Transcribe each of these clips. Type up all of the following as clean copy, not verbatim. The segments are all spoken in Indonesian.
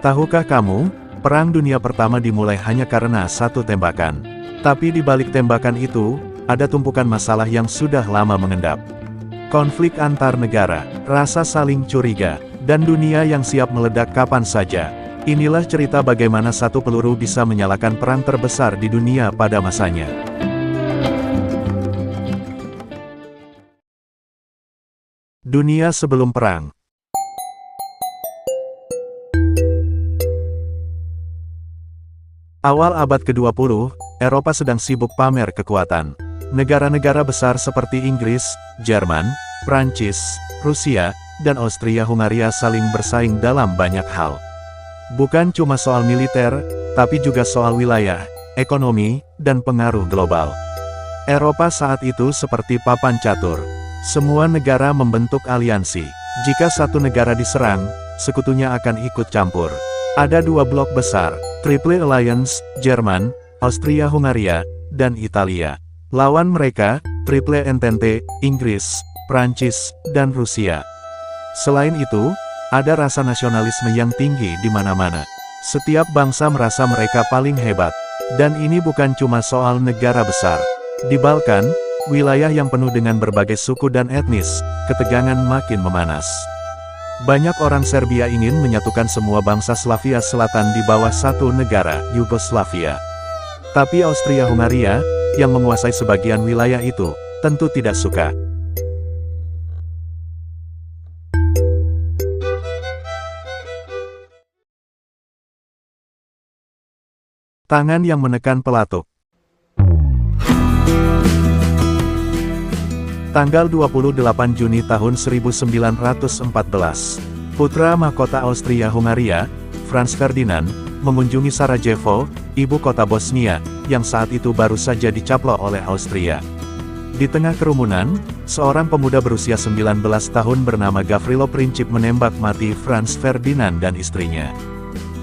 Tahukah kamu, Perang Dunia Pertama dimulai hanya karena satu tembakan. Tapi di balik tembakan itu, ada tumpukan masalah yang sudah lama mengendap. Konflik antar negara, rasa saling curiga, dan dunia yang siap meledak kapan saja. Inilah cerita bagaimana satu peluru bisa menyalakan perang terbesar di dunia pada masanya. Dunia sebelum perang. Awal abad ke-20, Eropa sedang sibuk pamer kekuatan. Negara-negara besar seperti Inggris, Jerman, Prancis, Rusia, dan Austria-Hungaria saling bersaing dalam banyak hal. Bukan cuma soal militer, tapi juga soal wilayah, ekonomi, dan pengaruh global. Eropa saat itu seperti papan catur. Semua negara membentuk aliansi. Jika satu negara diserang, sekutunya akan ikut campur. Ada dua blok besar, Triple Alliance, Jerman, Austria-Hungaria, dan Italia. Lawan mereka, Triple Entente, Inggris, Prancis, dan Rusia. Selain itu, ada rasa nasionalisme yang tinggi di mana-mana. Setiap bangsa merasa mereka paling hebat. Dan ini bukan cuma soal negara besar. Di Balkan, wilayah yang penuh dengan berbagai suku dan etnis, ketegangan makin memanas. Banyak orang Serbia ingin menyatukan semua bangsa Slavia Selatan di bawah satu negara, Yugoslavia. Tapi Austria-Hungaria, yang menguasai sebagian wilayah itu, tentu tidak suka. Tangan yang menekan pelatuk. Tanggal 28 Juni tahun 1914, putra mahkota Austria-Hungaria, Franz Ferdinand, mengunjungi Sarajevo, ibu kota Bosnia, yang saat itu baru saja dicaplok oleh Austria. Di tengah kerumunan, seorang pemuda berusia 19 tahun bernama Gavrilo Princip menembak mati Franz Ferdinand dan istrinya.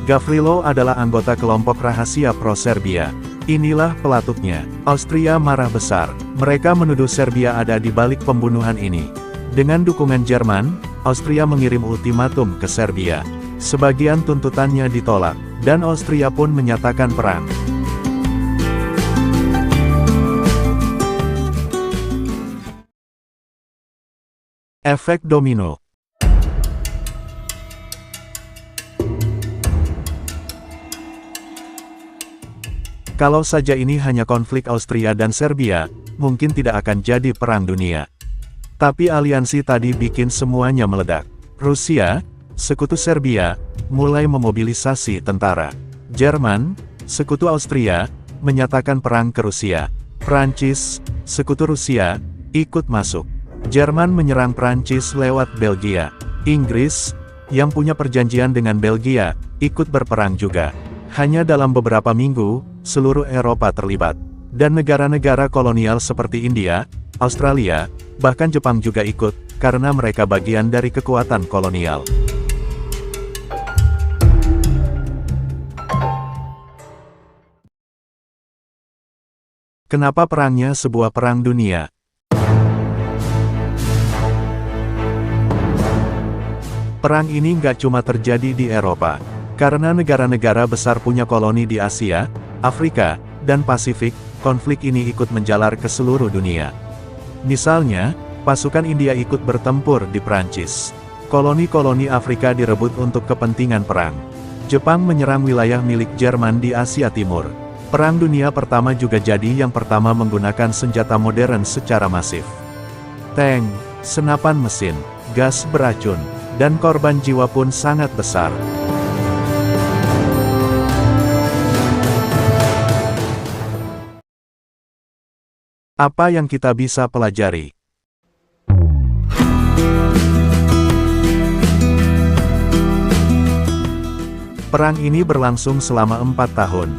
Gavrilo adalah anggota kelompok rahasia pro-Serbia. Inilah pelatuknya. Austria marah besar. Mereka menuduh Serbia ada di balik pembunuhan ini. Dengan dukungan Jerman, Austria mengirim ultimatum ke Serbia. Sebagian tuntutannya ditolak, dan Austria pun menyatakan perang. Efek domino. Kalau saja ini hanya konflik Austria dan Serbia, mungkin tidak akan jadi perang dunia. Tapi aliansi tadi bikin semuanya meledak. Rusia, sekutu Serbia, mulai memobilisasi tentara. Jerman, sekutu Austria, menyatakan perang ke Rusia. Prancis, sekutu Rusia, ikut masuk. Jerman menyerang Prancis lewat Belgia. Inggris, yang punya perjanjian dengan Belgia, ikut berperang juga. Hanya dalam beberapa minggu, seluruh Eropa terlibat. Dan negara-negara kolonial seperti India, Australia, bahkan Jepang juga ikut, karena mereka bagian dari kekuatan kolonial. Kenapa perangnya sebuah perang dunia? Perang ini nggak cuma terjadi di Eropa. Karena negara-negara besar punya koloni di Asia, Afrika, dan Pasifik, konflik ini ikut menjalar ke seluruh dunia. Misalnya, pasukan India ikut bertempur di Prancis. Koloni-koloni Afrika direbut untuk kepentingan perang. Jepang menyerang wilayah milik Jerman di Asia Timur. Perang Dunia Pertama juga jadi yang pertama menggunakan senjata modern secara masif. Tank, senapan mesin, gas beracun, dan korban jiwa pun sangat besar. Apa yang kita bisa pelajari? Perang ini berlangsung selama 4 tahun.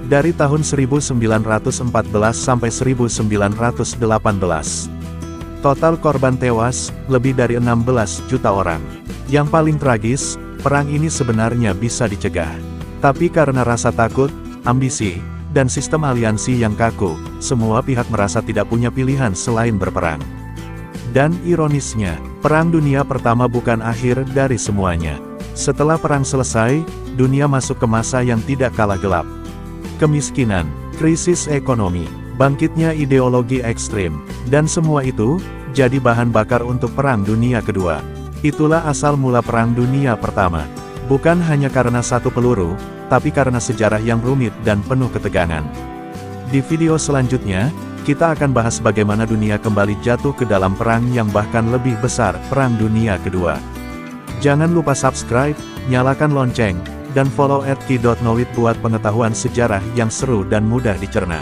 Dari tahun 1914 sampai 1918. Total korban tewas, lebih dari 16 juta orang. Yang paling tragis, perang ini sebenarnya bisa dicegah. Tapi karena rasa takut, ambisi, dan sistem aliansi yang kaku, semua pihak merasa tidak punya pilihan selain berperang. Dan ironisnya, Perang Dunia Pertama bukan akhir dari semuanya. Setelah perang selesai, dunia masuk ke masa yang tidak kalah gelap. Kemiskinan, krisis ekonomi, bangkitnya ideologi ekstrim, dan semua itu, jadi bahan bakar untuk Perang Dunia Kedua. Itulah asal mula Perang Dunia Pertama. Bukan hanya karena satu peluru, tapi karena sejarah yang rumit dan penuh ketegangan. Di video selanjutnya, kita akan bahas bagaimana dunia kembali jatuh ke dalam perang yang bahkan lebih besar, Perang Dunia Kedua. Jangan lupa subscribe, nyalakan lonceng, dan follow @ki.knowit buat pengetahuan sejarah yang seru dan mudah dicerna.